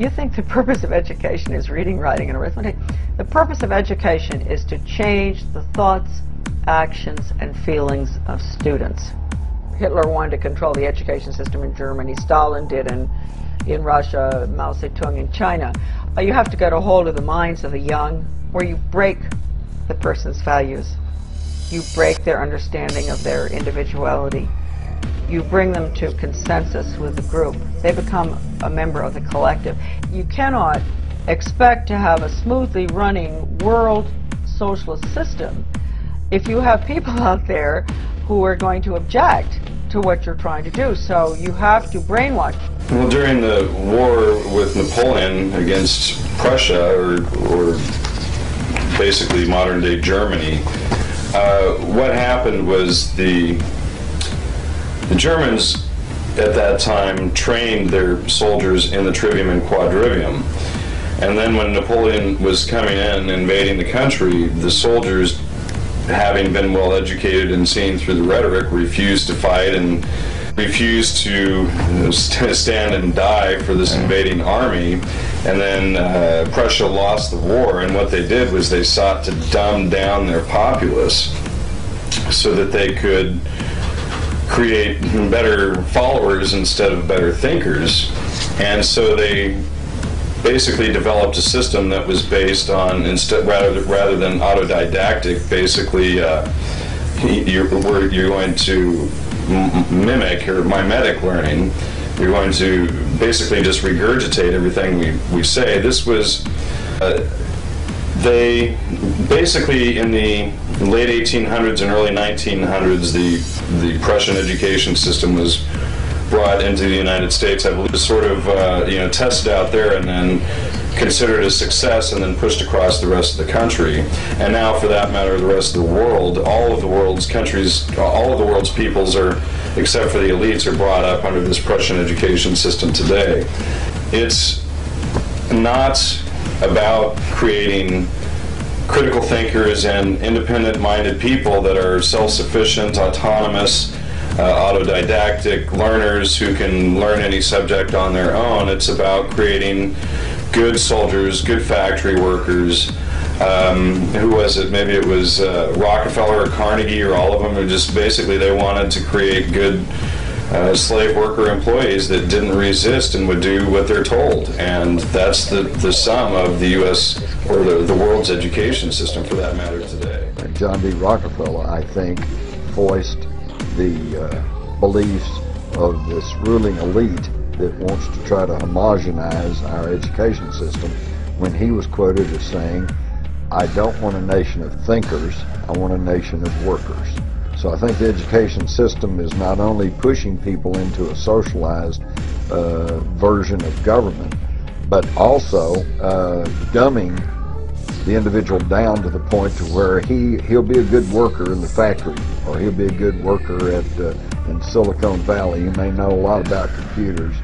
You think the purpose of education is reading, writing, and arithmetic? The purpose of education is to change the thoughts, actions, and feelings of students. Hitler wanted to control the education system in Germany. Stalin did in Russia, Mao Zedong in China. You have to get a hold of the minds of the young, where you break the person's values. You break their understanding of their individuality. You bring them to consensus with the group. They become a member of the collective. You cannot expect to have a smoothly running world socialist system if you have people out there who are going to object to what you're trying to do. So you have to brainwash. Well, during the war with Napoleon against Prussia, or basically modern-day Germany, what happened was the Germans at that time trained their soldiers in the trivium and quadrivium. And then when Napoleon was coming in and invading the country, the soldiers, having been well educated and seen through the rhetoric, refused to fight and refused to stand and die for this invading army. And then Prussia lost the war, and what they did was they sought to dumb down their populace so that they could create better followers instead of better thinkers. And so they basically developed a system that was based on, rather than autodidactic, basically you're going to mimic or mimetic learning. You're going to basically just regurgitate everything we say. This was they basically, in the late 1800s and early 1900s, the Prussian education system was brought into the United States, I believe, sort of tested out there and then considered a success and then pushed across the rest of the country. And now, for that matter, the rest of the world, all of the world's countries, all of the world's peoples are, except for the elites, are brought up under this Prussian education system today. It's not about creating critical thinkers and independent-minded people that are self-sufficient, autonomous, autodidactic learners who can learn any subject on their own. It's about creating good soldiers, good factory workers. Who was it? Maybe it was Rockefeller or Carnegie, or all of them, who just basically they wanted to create good slave worker employees that didn't resist and would do what they're told. And that's the sum of the U.S. or the world's education system, for that matter, today. John D. Rockefeller, I think, voiced the beliefs of this ruling elite that wants to try to homogenize our education system when he was quoted as saying, "I don't want a nation of thinkers, I want a nation of workers." So I think the education system is not only pushing people into a socialized version of government, but also dumbing the individual down to the point to where he'll be a good worker in the factory, or he'll be a good worker in Silicon Valley. He may know a lot about computers,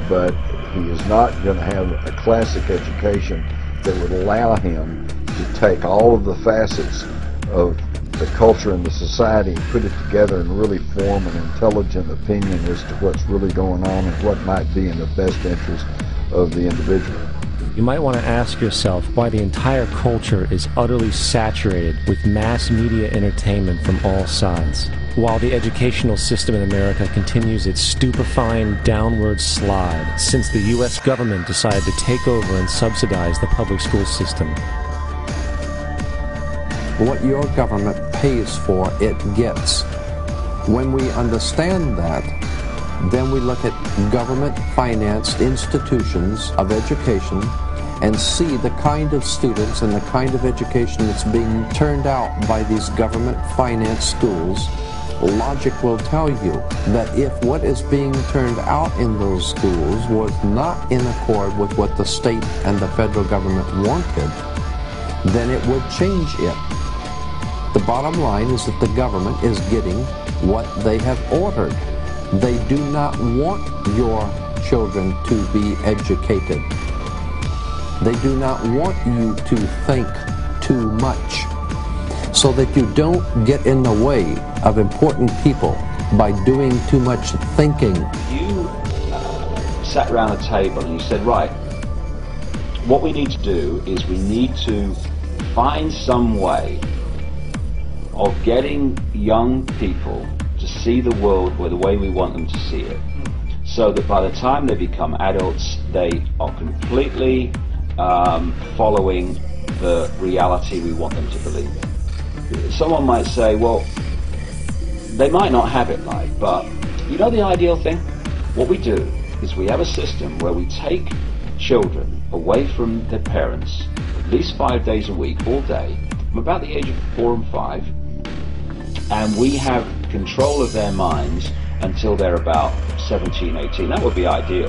but he is not going to have a classic education that would allow him to take all of the facets of the culture and the society and put it together and really form an intelligent opinion as to what's really going on and what might be in the best interest of the individual. You might want to ask yourself why the entire culture is utterly saturated with mass media entertainment from all sides, while the educational system in America continues its stupefying downward slide since the U.S. government decided to take over and subsidize the public school system. What your government pays for, it gets. When we understand that, then we look at government-financed institutions of education and see the kind of students and the kind of education that's being turned out by these government-financed schools. Logic will tell you that if what is being turned out in those schools was not in accord with what the state and the federal government wanted, then it would change it. The bottom line is that the government is getting what they have ordered. They do not want your children to be educated. They do not want you to think too much, so that you don't get in the way of important people by doing too much thinking. You sat around a table and you said, right, what we need to do is we need to find some way of getting young people to see the world the way we want them to see it, so that by the time they become adults, they are completely following the reality we want them to believe in. Someone might say, well, they might not have it right, but you know the ideal thing? What we do is we have a system where we take children away from their parents at least 5 days a week, all day, from about the age of 4 and 5, and we have control of their minds until they're about 17, 18. That would be ideal.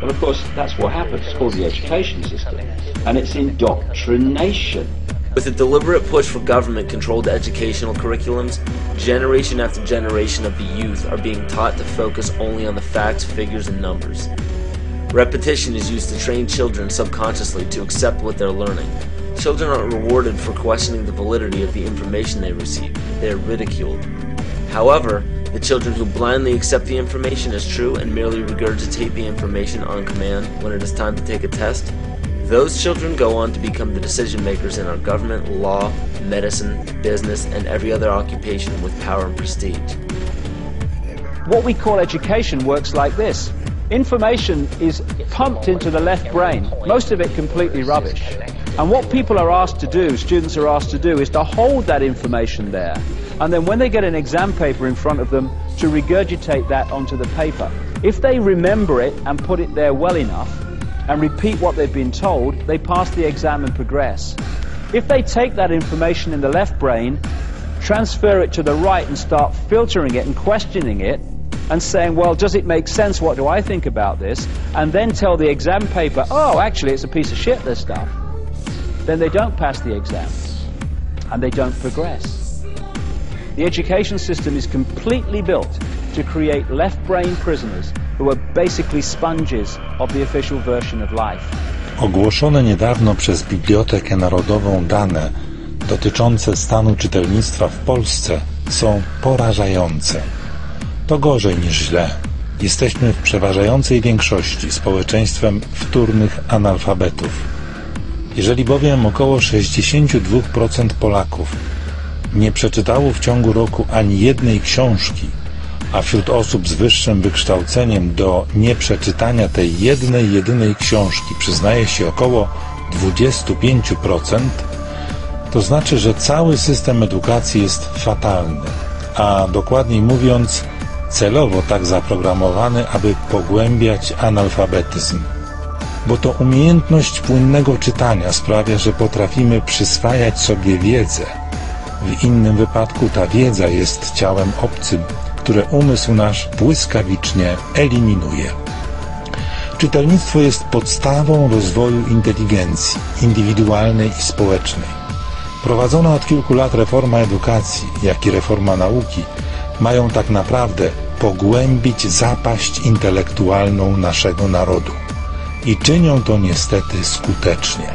But of course, that's what happens. It's called the education system, and it's indoctrination. With a deliberate push for government-controlled educational curriculums, generation after generation of the youth are being taught to focus only on the facts, figures, and numbers. Repetition is used to train children subconsciously to accept what they're learning. Children aren't rewarded for questioning the validity of the information they receive. They are ridiculed. However, the children who blindly accept the information as true and merely regurgitate the information on command when it is time to take a test, those children go on to become the decision makers in our government, law, medicine, business, and every other occupation with power and prestige. What we call education works like this. Information is pumped into the left brain, most of it completely rubbish. And what people are asked to do, students are asked to do, is to hold that information there. And then when they get an exam paper in front of them, to regurgitate that onto the paper. If they remember it and put it there well enough, and repeat what they've been told, they pass the exam and progress. If they take that information in the left brain, transfer it to the right and start filtering it and questioning it, and saying, well, does it make sense? What do I think about this? And then tell the exam paper, oh, actually, it's a piece of shit, this stuff. Then they don't pass the exam, and they don't progress. The education system is completely built to create left-brain prisoners who are basically sponges of the official version of life. Ogłoszone niedawno przez Bibliotekę Narodową dane dotyczące stanu czytelnictwa w Polsce są porażające. To gorzej niż źle. Jesteśmy w przeważającej większości społeczeństwem wtórnych analfabetów. Jeżeli bowiem około 62% Polaków nie przeczytało w ciągu roku ani jednej książki, a wśród osób z wyższym wykształceniem do nieprzeczytania tej jedynej książki przyznaje się około 25%, to znaczy, że cały system edukacji jest fatalny, a dokładniej mówiąc celowo tak zaprogramowany, aby pogłębiać analfabetyzm. Bo to umiejętność płynnego czytania sprawia, że potrafimy przyswajać sobie wiedzę. W innym wypadku ta wiedza jest ciałem obcym, które umysł nasz błyskawicznie eliminuje. Czytelnictwo jest podstawą rozwoju inteligencji indywidualnej i społecznej. Prowadzona od kilku lat reforma edukacji, jak i reforma nauki mają tak naprawdę pogłębić zapaść intelektualną naszego narodu. I czynią to niestety skutecznie.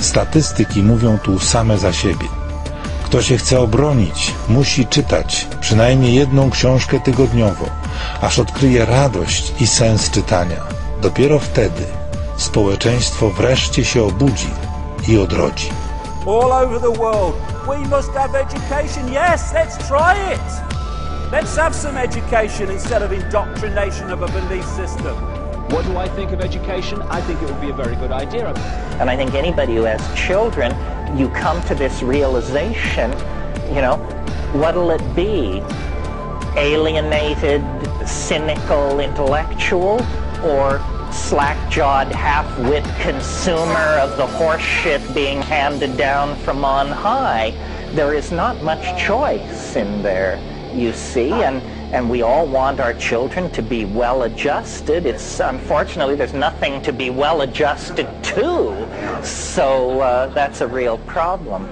Statystyki mówią tu same za siebie. Kto się chce obronić, musi czytać przynajmniej jedną książkę tygodniowo, aż odkryje radość i sens czytania. Dopiero wtedy społeczeństwo wreszcie się obudzi i odrodzi. All over the world, we must have education. Yes, let's try it. Let's have some education instead of indoctrination of a belief system. What do I think of education? I think it would be a very good idea. And I think anybody who has children, you come to this realization, what'll it be? Alienated, cynical intellectual, or slack-jawed, half-wit consumer of the horse shit being handed down from on high? There is not much choice in there, you see, and we all want our children to be well-adjusted. It's unfortunately there's nothing to be well-adjusted to, so that's a real problem.